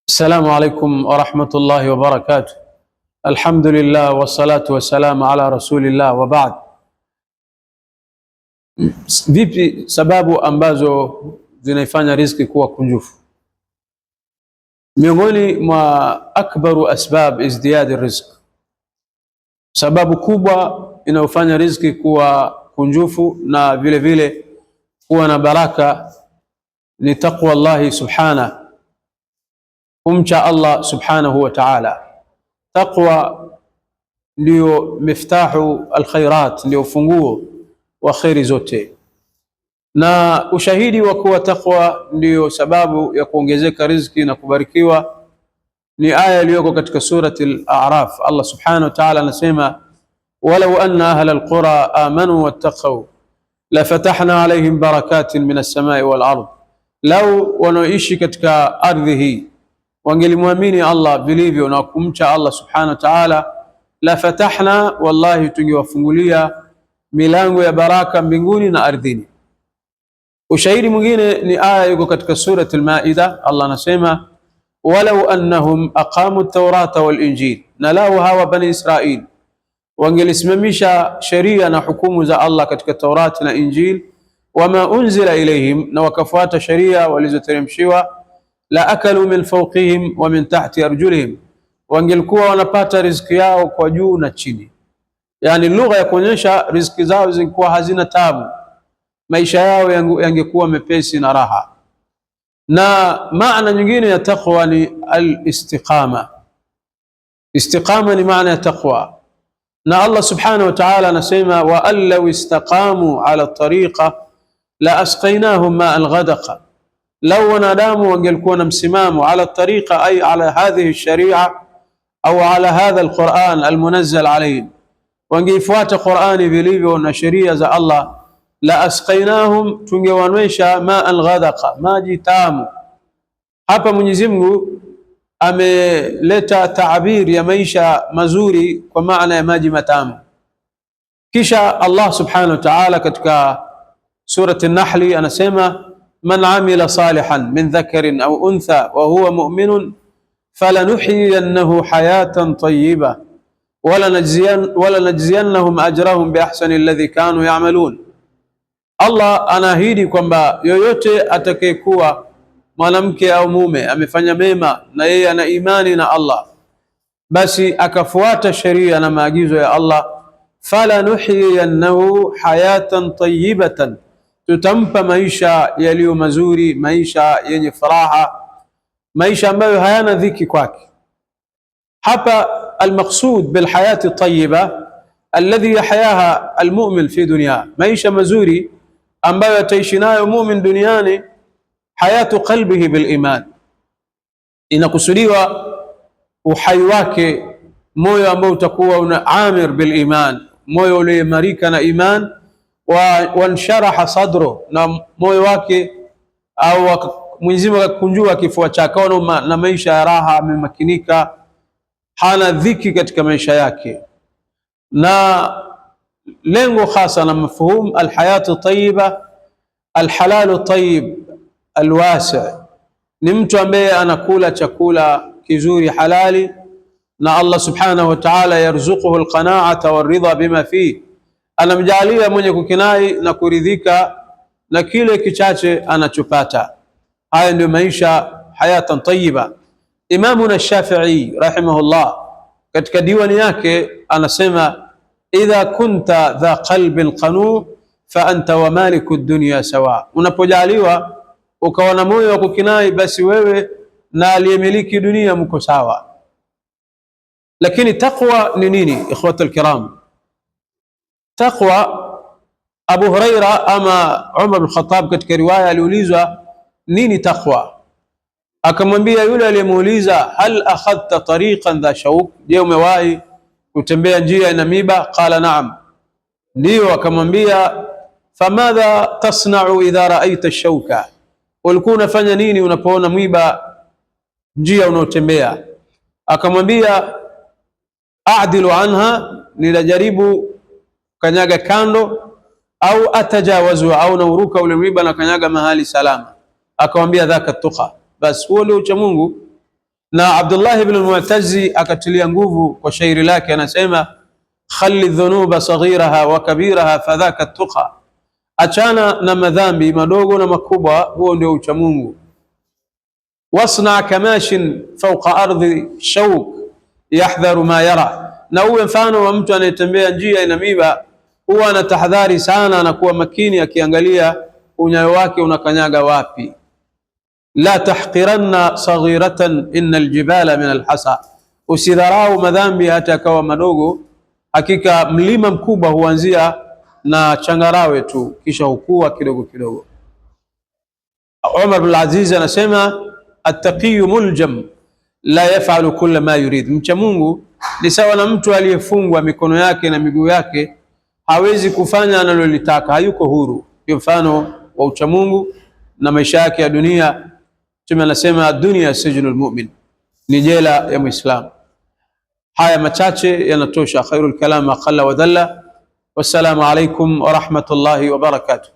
السلام عليكم ورحمة الله وبركاته. الحمد لله والصلاة والسلام على رسول الله وبعد. Vipi sababu ambazo zinaifanya riziki kuwa kunjufu? Miongoni mwa akbaru asbab izdiyadi rizq, sababu kubwa inayofanya riziki kuwa kunjufu na vile vile kuwa na baraka ni taqwa Allah subhanahu, kumcha Allah subhanahu wa ta'ala. Taqwa ndio miftahu alkhairat, ndio funguo wa khairi zote, na ushahidi wa kuwa taqwa ndio sababu ya kuongezeka riziki na kubarikiwa ni aya iliyoko katika surati al-A'raf. Allah subhanahu wa ta'ala anasema, walau anna ahla alqura amanu wattaqaw lafatahna alayhim barakatin min as-samai wal ard, lau wanaoishi katika ardhi hii wangelimwamini Allah vilivyo na kumcha Allah subhanahu wa ta'ala, la fatahna, wallahi tungewafungulia milango ya baraka mbinguni na ardhini. Ushahidi mwingine ni aya yuko katika surati al-Maida. Allah anasema, walau annahum aqamu at-taurata wal injil, na lau hawa bani Israil wangelisimamisha sheria na hukumu za Allah katika Taurati na Injil, wama unzila ilayhim, na wakafuata sheria walizoteremshiwa, la akalu min fawqihim wa min tahti arjulihim, wangelikuwa wanapata riziki yao kwa juu na chini. Yani lugha ya kuonyesha riziki zao zilikuwa hazina tabu, maisha yao yangekuwa mepesi na raha. Na maana nyingine ya taqwa ni al-istiqama. Istiqama ni maana ya taqwa, na Allah subhanahu wa ta'ala anasema, wa an law istaqamu ala tariqa la asqaynahum ma'an ghadaqa, lau wanadamu wangelikuwa na msimamo ala tariqa, ay ala hadhihi sharia au ala hadha alquran almunazzal alayhim, wangeifuata Qurani vilivyo na sheria za Allah, la asqaynahum, tungewanwesha ma'an ghadaqa, maji tamu. Hapa Mwenyezi Mungu ameleta taabiri ya maisha mazuri kwa maana ya maji matamu. Kisha Allah subhanahu wa ta'ala katika surati an-Nahl anasema, man amila salihan min dhakarin au untha wa huwa mu'minun falanuhyiyannahu hayatan tayyibah wala najziyannahum ajrahum biahsani alladhi kanu ya'malun. Allah anaahidi kwamba yoyote atakayekuwa mwanamke au mume amefanya mema na yeye ana imani na Allah, basi akafuata sheria na maagizo ya Allah, falanuhyiyannahu hayatan tayyibatan, tutampa maisha yaliyo mazuri, maisha yenye furaha, maisha ambayo hayana dhiki kwake. Hapa almaqsud bilhayati tayyiba alladhi yahyaha almu'min fi dunya, maisha mazuri ambayo ataishi nayo mu'min duniani, hayatu qalbihi bil iman, inakusudiwa uhai wake, moyo ambao utakuwa una amir bil iman, moyo ulioimarika na iman, wansharaha sadru, na moyo wake au Mwenyezi Mungu akakunjua kifua chake na maisha ya raha, amemakinika, hana dhiki katika maisha yake. Na lengo hasa na mafhum alhayatu tayyiba, alhalalu tayyib alwasi', ni mtu ambaye anakula chakula kizuri halali, na Allah subhanahu wa ta'ala yarzuquhu alqana'ata waridha bima fi, anamjalia mwenye kukinai na kuridhika na kile kichache anachopata. Haya ndio maisha hayatan tayyiba. Imamuna Shafi'i rahimahullah katika diwani yake anasema, idha kunta dha qalbin qanu fa anta wa maliku dunya sawa, unapojaliwa ukawa na moyo wa kukinai, basi wewe na aliyemiliki dunia mko sawa. Lakini taqwa ni nini ikhwata alkiram? Taqwa, Abu Huraira ama Umar bin Khattab katika riwaya aliulizwa nini taqwa, akamwambia yule aliyemuuliza, hal akhadhta tariqan dha shawk, je, umewahi kutembea njia ina miba? Qala na'am, ndio. Akamwambia, famadha tasna'u idha ra'aita ash-shawka, ulikuwa unafanya nini unapoona mwiba njia unaotembea? Akamwambia, a'dilu anha, ninajaribu kanyaga kando, au atajawazu, au nauruka ule mwiba na kanyaga mahali salama. Akamwambia, dhaka tuqa, basi huo ndio ucha Mungu. Na Abdullah ibn al-Mu'tazzi akatilia nguvu kwa shairi lake, anasema khalli dhunuba saghiraha wa kabiraha fadhaka tuqa, achana na madhambi madogo na makubwa, huo ndio ucha Mungu. Wasna kamashin fawqa ardhi shawk yahdharu ma yara, na uwe mfano wa mtu anayetembea njia ina miba, huwa anatahadhari sana na kuwa makini akiangalia unyayo wake unakanyaga wapi. La tahqiranna saghiratan innal jibala min alhasa, usidharau madhambi hata yakawa madogo, hakika mlima mkubwa huanzia na changarawe tu kisha hukua kidogo kidogo. Umar bin Aziz anasema at-taqiyu muljam la yaf'alu kulla ma yurid, mcha Mungu ni sawa na mtu aliyefungwa mikono yake na miguu yake, hawezi kufanya analolitaka, hayuko huru. Ndio mfano wa ucha Mungu na maisha yake ya dunia. Mtume anasema dunia sijnul mu'min, ni jela ya Muislamu. Haya machache yanatosha. Khairul kalam ma qalla wa dalla. Wassalamu alaikum wa rahmatullahi wa barakatuh.